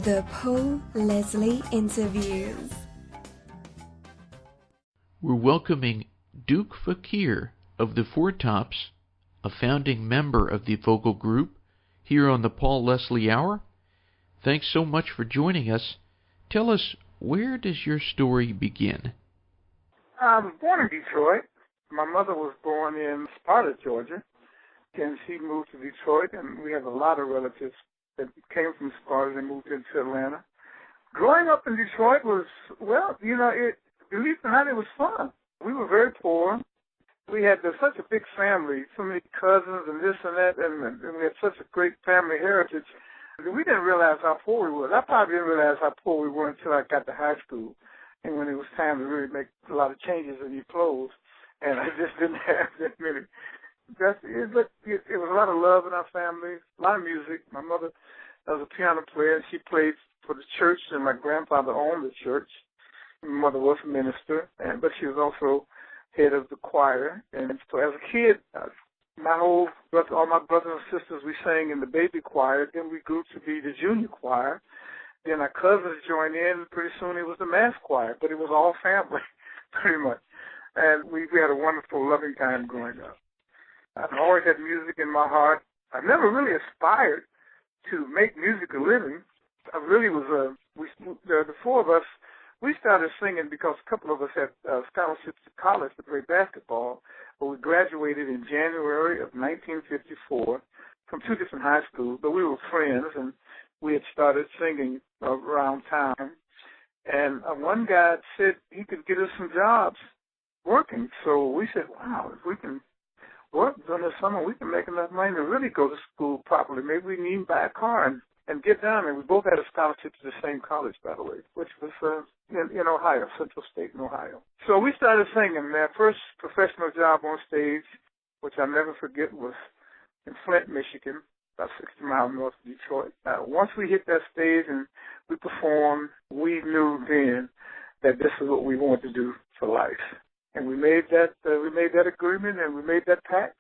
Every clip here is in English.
The Paul Leslie Interviews. We're welcoming Duke Fakir of the Four Tops, a founding member of the vocal group, here on the Paul Leslie Hour. Thanks so much for joining us. Tell us, where does your story begin? I was born in Detroit. My mother was born in Sparta, Georgia, and she moved to Detroit, and we have a lot of relatives that came from Sparta and moved into Atlanta. Growing up in Detroit was, believe it or not, it was fun. We were very poor. We had such a big family, so many cousins and this and that, and we had such a great family heritage. We didn't realize how poor we were. I probably didn't realize how poor we were until I got to high school, and when it was time to really make a lot of changes in your clothes, and I just didn't have that many. It was a lot of love in our family, a lot of music. My mother was a piano player, and she played for the church, and my grandfather owned the church. My mother was a minister, but she was also head of the choir. And so as a kid, all my brothers and sisters, we sang in the baby choir. Then we grew to be the junior choir. Then our cousins joined in. Pretty soon it was the mass choir, but it was all family, pretty much. And we had a wonderful, loving time growing up. I've always had music in my heart. I never really aspired to make music a living. I really was the four of us, we started singing because a couple of us had scholarships to college to play basketball, but we graduated in January of 1954 from two different high schools, but we were friends, and we had started singing around town. And one guy said he could get us some jobs working, so we said, wow, if we can work during the summer, we can make enough money to really go to school properly. Maybe we need to buy a car and get down. And we both had a scholarship to the same college, by the way, which was in Ohio, Central State in Ohio. So we started singing. Our first professional job on stage, which I'll never forget, was in Flint, Michigan, about 60 miles north of Detroit. Once we hit that stage and we performed, we knew then that this is what we wanted to do for life. And we made that agreement, and we made that pact,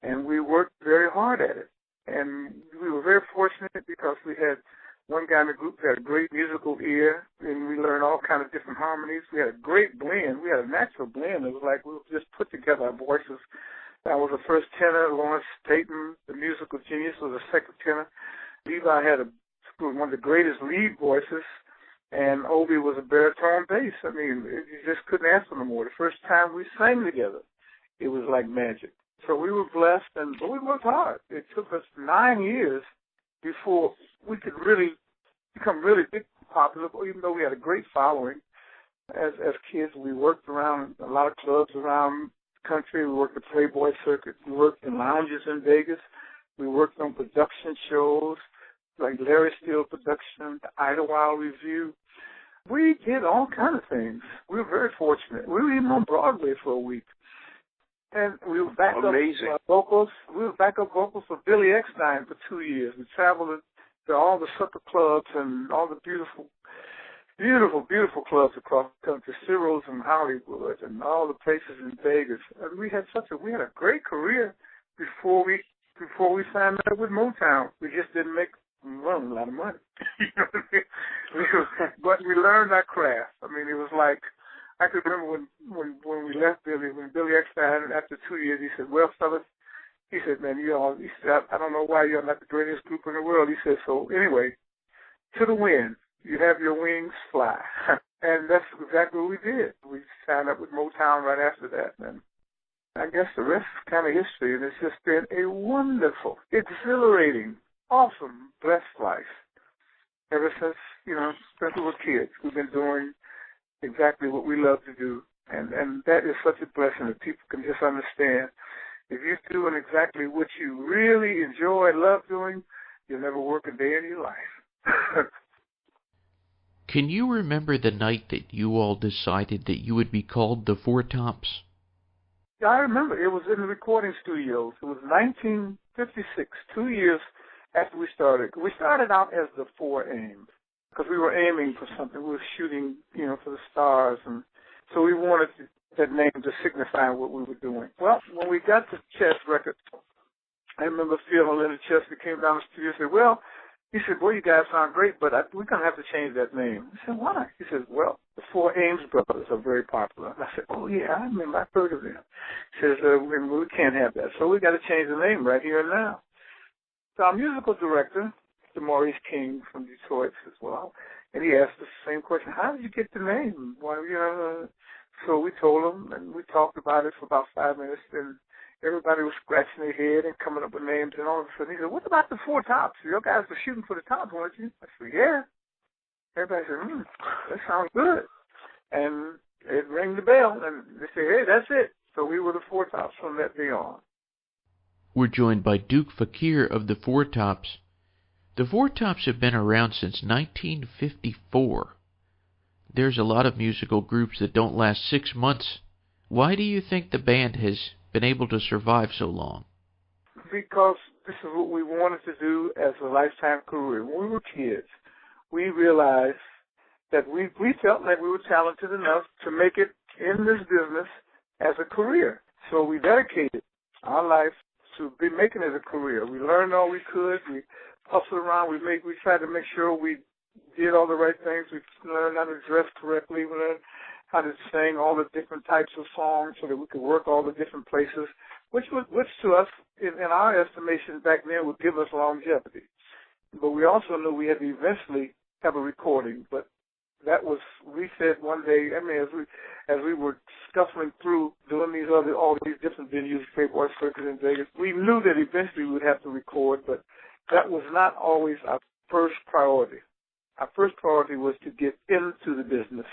and we worked very hard at it. And we were very fortunate because we had one guy in the group who had a great musical ear, and we learned all kinds of different harmonies. We had a great blend. We had a natural blend. It was like we just put together our voices. I was the first tenor. Lawrence Payton, the musical genius, was the second tenor. Levi had one of the greatest lead voices. And Obi was a baritone bass. I mean, you just couldn't ask for no more. The first time we sang together, it was like magic. So we were blessed, but we worked hard. It took us 9 years before we could really become really big, popular, even though we had a great following. As kids, we worked around a lot of clubs around the country. We worked the Playboy circuit. We worked in lounges in Vegas. We worked on production shows like Larry Steele Production, the Idlewild Review. We did all kinds of things. We were very fortunate. We were even on Broadway for a week. And we were backup vocals. We were backup vocals for Billy Eckstine for 2 years. We traveled to all the supper clubs and all the beautiful, beautiful, beautiful clubs across the country, Cyril's in Hollywood and all the places in Vegas. And we had a great career before we signed up with Motown. We just didn't make a lot of money. You know what I mean? But we learned our craft. I mean, it was like, I could remember when we left when Billy Eckstine, after 2 years, he said, well, fellas, he said, man, I don't know why you're not the greatest group in the world. He said, so anyway, to the wind, you have your wings, fly. And that's exactly what we did. We signed up with Motown right after that. And I guess the rest is kind of history, and it's just been a wonderful, exhilarating, awesome, blessed life. Ever since, since we were kids, we've been doing exactly what we love to do, and that is such a blessing that people can just understand. If you're doing exactly what you really enjoy, love doing, you'll never work a day in your life. Can you remember the night that you all decided that you would be called the Four Tops? Yeah, I remember. It was in the recording studios. It was 1956, 2 years after we started. We started out as the Four Aims because we were aiming for something. We were shooting, for the stars. And so we wanted that name to signify what we were doing. Well, when we got the chess record, I remember feeling in the chest. We came down the studio and said, well, He said, boy, you guys sound great, but we're going to have to change that name. I said, why? He said, well, the four Ames brothers are very popular. And I said, oh, yeah, I remember. I've heard of them. He says, we can't have that. So we got to change the name right here and now. So our musical director, Mr. Maurice King from Detroit as well, and he asked us the same question, how did you get the name? Well, so we told him, and we talked about it for about 5 minutes, and everybody was scratching their head and coming up with names, and all of a sudden he said, what about the Four Tops? You guys were shooting for the tops, weren't you? I said, yeah. Everybody said, that sounds good. And it rang the bell, and they said, hey, that's it. So we were the Four Tops from that day on. We're joined by Duke Fakir of the Four Tops. The Four Tops have been around since 1954. There's a lot of musical groups that don't last 6 months. Why do you think the band has been able to survive so long? Because this is what we wanted to do as a lifetime career. When we were kids, we realized that we felt like we were talented enough to make it in this business as a career. So we dedicated our life to be making it a career. We learned all we could. We hustled around. We tried to make sure we did all the right things. We learned how to dress correctly. We learned how to sing all the different types of songs so that we could work all the different places, which to us, in our estimation back then, would give us longevity. But we also knew we had to eventually have a recording. But that was, we said one day, as we were scuffling through doing all these different venues, Playboy Circuit in Vegas, we knew that eventually we would have to record, but that was not always our first priority. Our first priority was to get into the business.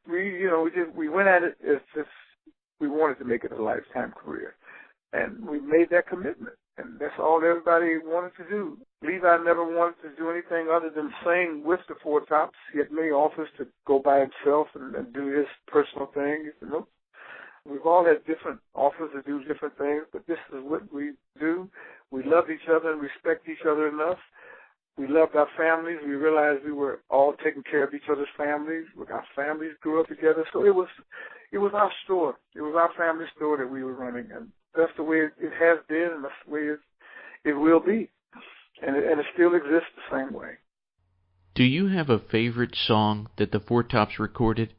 We went at it as if we wanted to make it a lifetime career, and we made that commitment, and that's all everybody wanted to do. Levi never wanted to do anything other than sing with the Four Tops. He had many offers to go by himself and do his personal thing. He said, nope. We've all had different offers to do different things, but this is what we do. We loved each other and respect each other enough. We loved our families. We realized we were all taking care of each other's families. Our families grew up together. So it was our store. It was our family store that we were running. And that's the way it has been, and that's the way it will be. And it still exists the same way. Do you have a favorite song that the Four Tops recorded?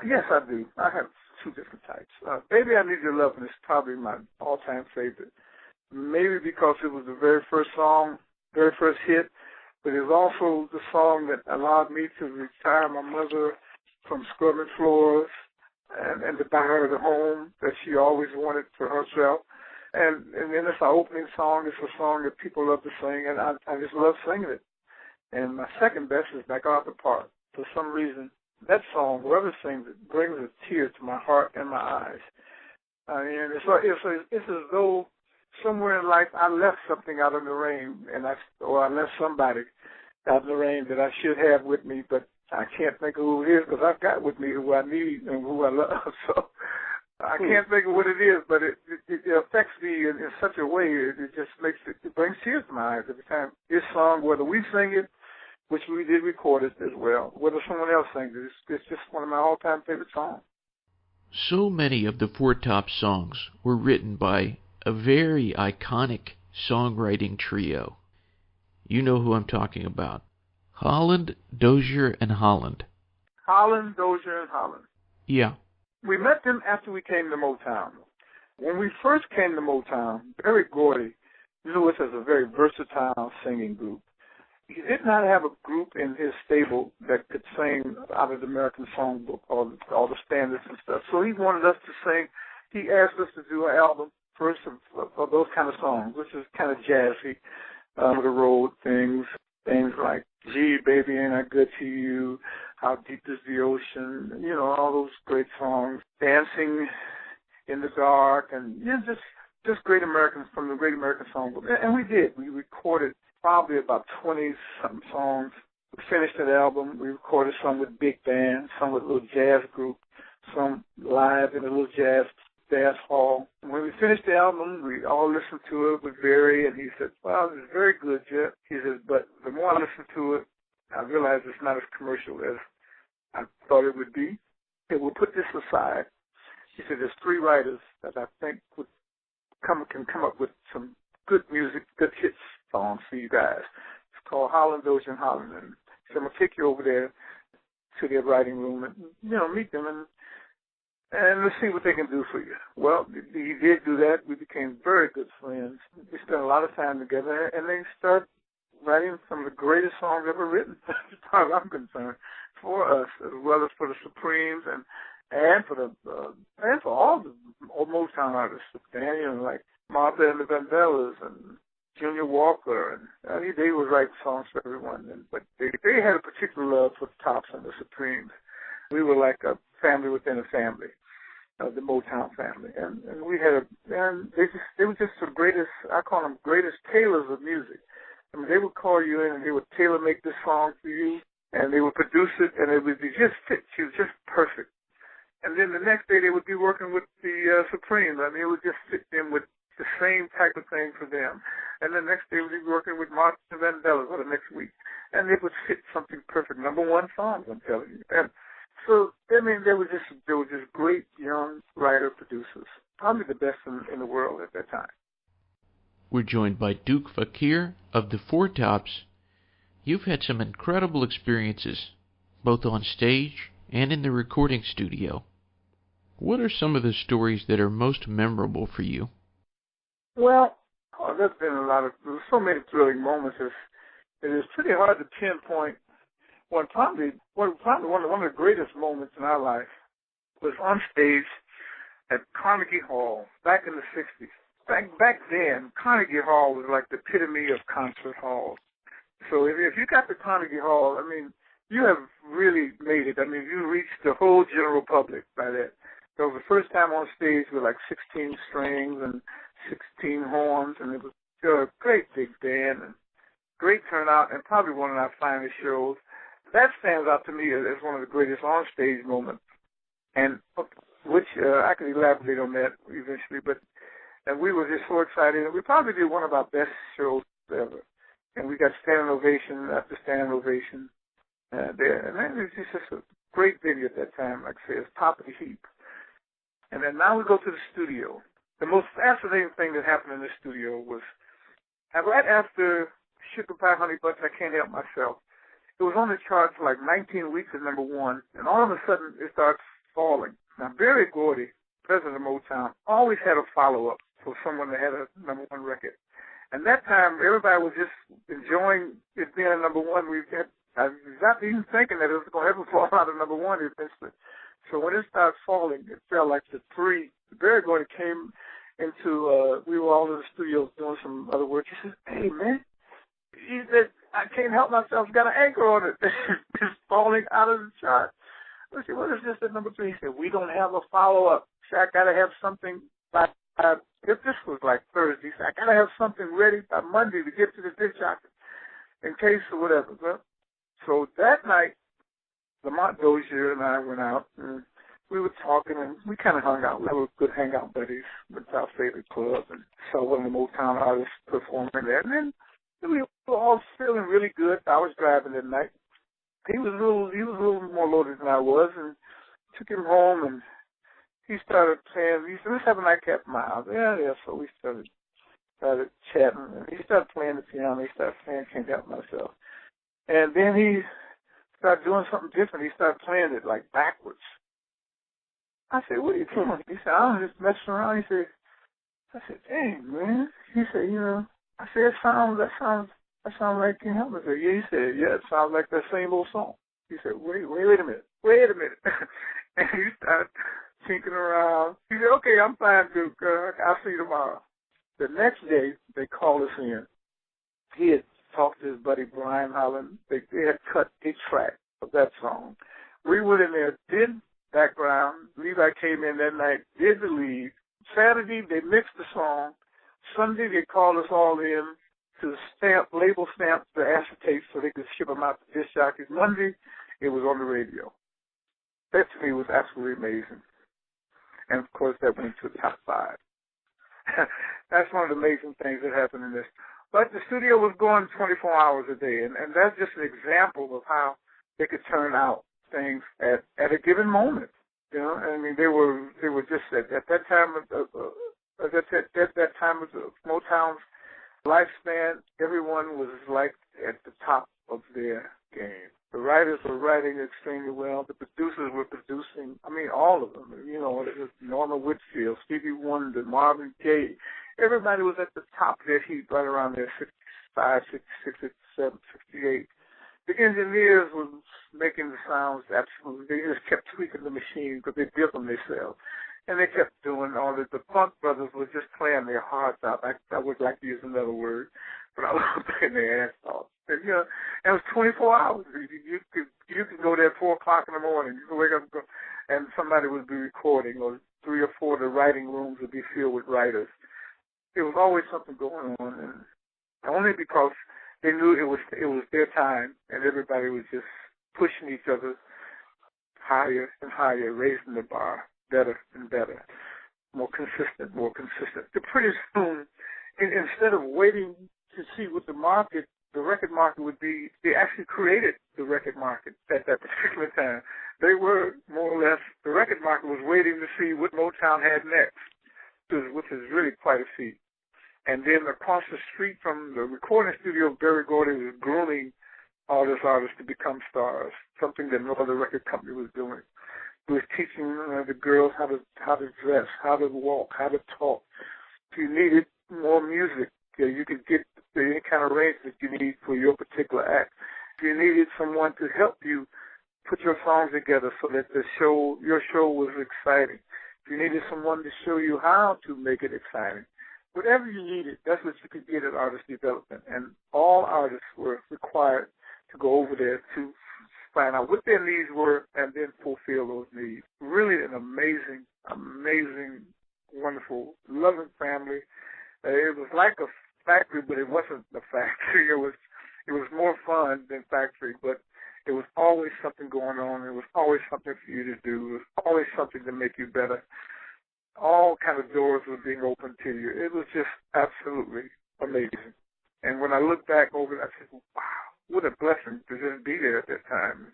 Yes, I do. I have two different types. Baby, I Need Your Lovin' is probably my all-time favorite. Maybe because it was the very first song, very first hit, but it was also the song that allowed me to retire my mother from scrubbing floors and to buy her the home that she always wanted for herself. And then it's our opening song. It's a song that people love to sing, and I just love singing it. And my second best is Back Out the Park. For some reason, that song, whoever sings it, brings a tear to my heart and my eyes. And it's as though somewhere in life I left something out in the rain, or I left somebody out in the rain that I should have with me, but I can't think of who it is because I've got with me who I need and who I love. So I can't think of what it is, but it affects me in such a way. It just it brings tears to my eyes every time. This song, whether we sing it, which we did record it as well, whether someone else sings it, it's just one of my all-time favorite songs. So many of the Four Tops songs were written by a very iconic songwriting trio. You know who I'm talking about. Holland-Dozier-Holland. Holland-Dozier-Holland. Yeah. We met them after we came to Motown. When we first came to Motown, Barry Gordy knew us as a very versatile singing group. He did not have a group in his stable that could sing out of the American Songbook, all the standards and stuff. So he wanted us to sing. He asked us to do an album first of those kind of songs, which is kind of jazzy, the road things like, gee, baby, ain't I good to you, how deep is the ocean, all those great songs, dancing in the dark, and just great Americans from the Great American Songbook. And we did. We recorded probably about 20-something songs. We finished that album. We recorded some with big band, some with a little jazz group, some live in a little jazz hall. When we finished the album, we all listened to it with Barry, and he said, well, it's very good, Jeff. He said, but the more I listen to it, I realize it's not as commercial as I thought it would be. Okay, we'll put this aside. He said, there's 3 writers that I think can come up with some good music, good hit songs for you guys. It's called Holland-Dozier-Holland. And so I'm going to take you over there to their writing room and, meet them and let's see what they can do for you. Well, he did do that. We became very good friends. We spent a lot of time together, and they started writing some of the greatest songs ever written, as far as I'm concerned, for us, as well as for the Supremes and for all the old Motown artists, like Martha and the Vandellas and Junior Walker, and they would write songs for everyone. But they had a particular love for the Tops and the Supremes. We were like a family within a family, the Motown family, and they were just the greatest. I call them greatest tailors of music. I mean, they would call you in and they would tailor make this song for you, and they would produce it, and it would be just fit you, just perfect. And then the next day they would be working with the Supremes. I mean, it would just fit them with the same type of thing for them. And the next day we'd be working with Martha and Vandellas for the next week, and it would fit something perfect. Number one songs, I'm telling you. And so, I mean, they were just great young writer producers, probably the best in the world at that time. We're joined by Duke Fakir of the Four Tops. You've had some incredible experiences, both on stage and in the recording studio. What are some of the stories that are most memorable for you? Well, there's been there's so many thrilling moments. It is pretty hard to pinpoint. Probably one of the greatest moments in our life was on stage at Carnegie Hall back in the 60s. Back then, Carnegie Hall was like the epitome of concert halls. So if you got to Carnegie Hall, I mean, you have really made it. I mean, you reached the whole general public by that. So it was the first time on stage with like 16 strings and 16 horns, and it was a great big band and great turnout, and probably one of our finest shows. That stands out to me as one of the greatest on-stage moments, and which I can elaborate on that eventually. And we were just so excited, and we probably did one of our best shows ever. And we got standing ovation after standing ovation there. And it was just a great venue at that time, like I say, it's top of the heap. And then now we go to the studio. The most fascinating thing that happened in the studio was right after Sugar Pie Honeybunch, I Can't Help Myself. It was on the chart for like 19 weeks at number one, and all of a sudden it starts falling. Now, Berry Gordy, president of Motown, always had a follow-up for someone that had a number one record. And that time, everybody was just enjoying it being a number one. I was not even thinking that it was going to ever fall out of number one eventually. So when it started falling, it felt like the three. Berry Gordy came into, we were all in the studio doing some other work. He said, "Hey, man," he said, "I can't help myself. Got an anchor on it. It's falling out of the chart." I said, "What is this at number three?" He said, "We don't have a follow-up. So I got to have something by, if this was like Thursday, so I got to have something ready by Monday to get to the disc jockey in case or whatever." Well, so that night, Lamont Dozier and I went out, and we were talking, and we kind of hung out. We were good hangout buddies with our favorite club, and saw one of the Motown artists performing there. And then we were all feeling really good. I was driving that night. He was a little more loaded than I was, and took him home, and he started playing. He said, "Let's have a nightcap in my house." Yeah. So we started chatting, and he started playing the piano. He started playing "Can't Help Myself," and then he started doing something different. He started playing it like backwards. I said, "What are you doing?" He said, "I'm just messing around." I said, "Dang, man." He said, I said, that sounds like Can't Help Myself." Yeah, he said, "Yeah, it sounds like that same old song." He said, wait a minute. And he started tinkering around. He said, "Okay, I'm fine, Duke. I'll see you tomorrow." The next day, they called us in. He had talked to his buddy Brian Holland. They had cut a track of that song. We went in there, did background. Levi came in that night, did the lead. Saturday, they mixed the song. Sunday, they called us all in to label stamp the acetate so they could ship them out to disc jockeys. Monday, it was on the radio. That to me was absolutely amazing. And, of course, that went to the top 5. That's one of the amazing things that happened in this. But the studio was going 24 hours a day, and that's just an example of how they could turn out things at a given moment. I mean, they were just at that time at that time of Motown's lifespan, everyone was like at the top their game. The writers were writing extremely well. The producers were producing, all of them. It was Norma Whitfield, Stevie Wonder, Marvin Gaye. Everybody was at the top of their heap right around there, 65, 66, 67, 68. The engineers were making the sounds absolutely. They just kept tweaking the machine because they built them themselves. And they kept doing all this. The Funk Brothers were just playing their hearts out. I would like to use another word, but I was playing their ass off. And, it was 24 hours. You could go there at 4 o'clock in the morning. You could wake up and somebody would be recording, or 3 or 4 of the writing rooms would be filled with writers. There was always something going on, and only because they knew it was their time, and everybody was just pushing each other higher and higher, raising the bar, better and better, more consistent. The pretty soon, instead of waiting to see what the record market would be, they actually created the record market at that particular time. They were more or less, the record market was waiting to see what Motown had next, which is really quite a feat. And then across the street from the recording studio, Berry Gordy was grooming all these artists to become stars, something that no other record company was doing. He was teaching the girls how to dress, how to walk, how to talk. If you needed more music, you could get any kind of range that you need for your particular act. If you needed someone to help you put your songs together so that your show was exciting. If you needed someone to show you how to make it exciting. Whatever you needed, that's what you could get at artist development. And all artists were required to go over there to find out what their needs were and then fulfill those needs. Really an amazing, wonderful, loving family. It was like a factory, but it wasn't a factory. It was more fun than factory, but it was always something going on. It was always something for you to do. It was always something to make you better. All kind of doors were being opened to you. It was just absolutely amazing. And when I look back over it, I said, wow, what a blessing to just be there at that time.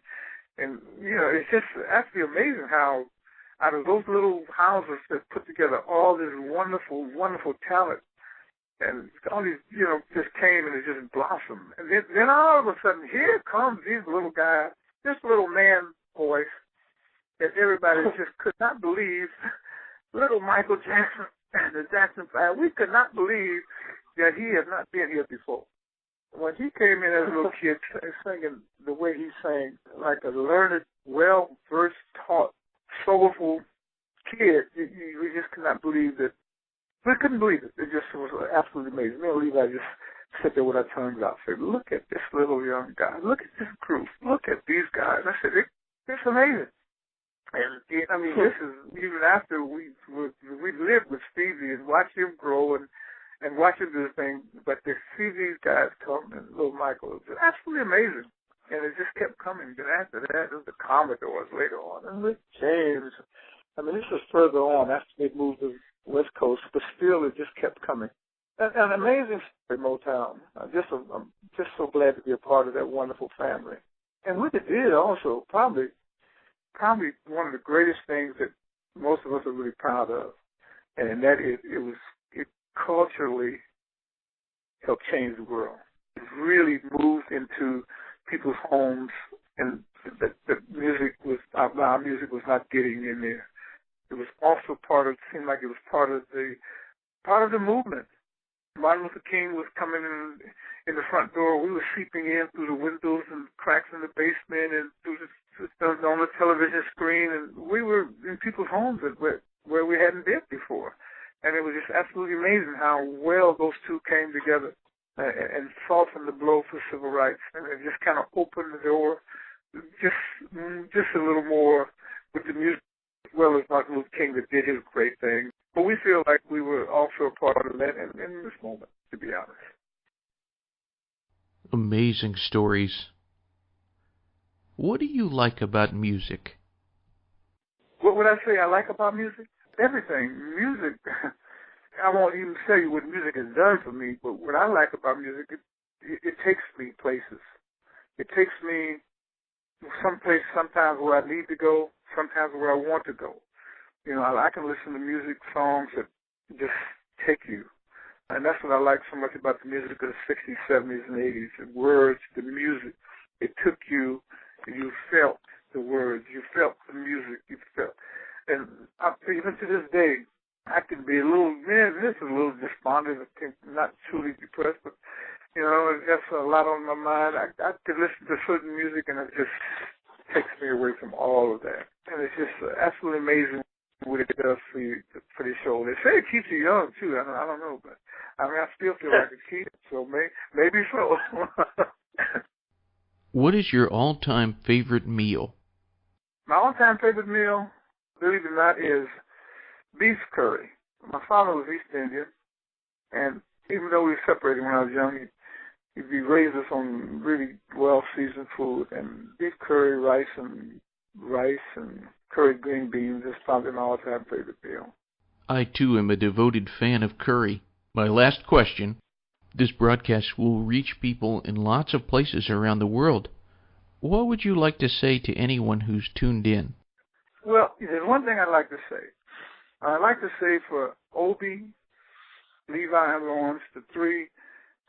And, it's just absolutely amazing how out of those little houses that put together all this wonderful, wonderful talent, and all these, just came and it just blossomed. And then all of a sudden, here comes these little guys, this little man voice that everybody just could not believe. Little Michael Jackson and the Jackson 5, we could not believe that he had not been here before. When he came in as a little kid singing the way he sang, like a learned, well-versed, taught, soulful kid, we just could not believe that. We couldn't believe it. It just was absolutely amazing. Me and Levi just sit there with our tongues out and said, look at this little young guy. Look at this group. Look at these guys. I said, it's amazing. And this is even after we lived with Stevie and watched him grow and watch him do the thing. But to see these guys come and little Michael, it was absolutely amazing. And it just kept coming. Then after that, it was the Commodores later on, and Rick James. This was further on after they moved to the West Coast, but still it just kept coming. An amazing story, Motown. I'm just so glad to be a part of that wonderful family. And what it did also, probably one of the greatest things that most of us are really proud of, and that it culturally helped change the world. It really moved into people's homes, and the music was, our music was not getting in there. It was also seemed like it was part of the movement. Martin Luther King was coming in the front door. We were seeping in through the windows and cracks in the basement and on the television screen, and we were in people's homes where we hadn't been before. And it was just absolutely amazing how well those two came together and softened the blow for civil rights, and it just kind of opened the door just a little more with the music, as well as Martin Luther King that did his great thing. But we feel like we were also a part of that in this moment, to be honest. Amazing stories. What do you like about music? What would I say I like about music? Everything. Music, I won't even tell you what music has done for me, but what I like about music, it takes me places. It takes me someplace sometimes where I need to go, sometimes where I want to go. I can listen to music songs that just take you. And that's what I like so much about the music of the 60s, 70s, and 80s. The words, the music, it took you, you felt the words, you felt the music, you felt. And even to this day, I can be a little, this is a little despondent, not truly depressed, but, you know, that's a lot on my mind. I could listen to certain music and it just takes me away from all of that. And it's just absolutely amazing what it does for you, for the soul. They say it keeps you young, too. I don't know, but I mean, I still feel like a kid, so maybe so. What is your all-time favorite meal? My all-time favorite meal, believe it or not, is beef curry. My father was East Indian, and even though we were separated when I was young, he'd raised us on really well-seasoned food, and beef curry, rice and curried green beans is probably my all-time favorite meal. I, too, am a devoted fan of curry. My last question. This broadcast will reach people in lots of places around the world. What would you like to say to anyone who's tuned in? Well, there's one thing I'd like to say. I'd like to say for Obie, Levi, and Lawrence, the three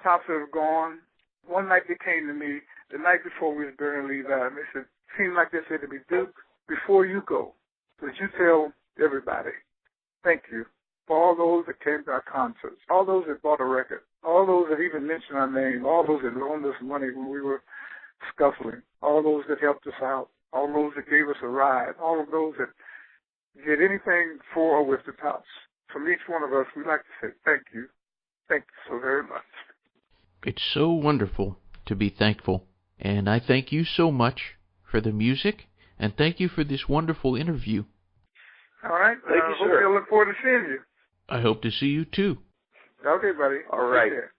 tops that have gone, one night they came to me, the night before we was burying Levi, and they said, seemed like they said to me, Duke, before you go, would you tell everybody, thank you for all those that came to our concerts, all those that bought a record, all those that even mentioned our name, all those that loaned us money when we were scuffling, all those that helped us out, all those that gave us a ride, all of those that did anything for or with the tops. From each one of us, we'd like to say thank you. Thank you so very much. It's so wonderful to be thankful, and I thank you so much for the music, and thank you for this wonderful interview. All right. Thank you, sir. I look forward to seeing you. I hope to see you too. Okay, buddy. All right. Take care.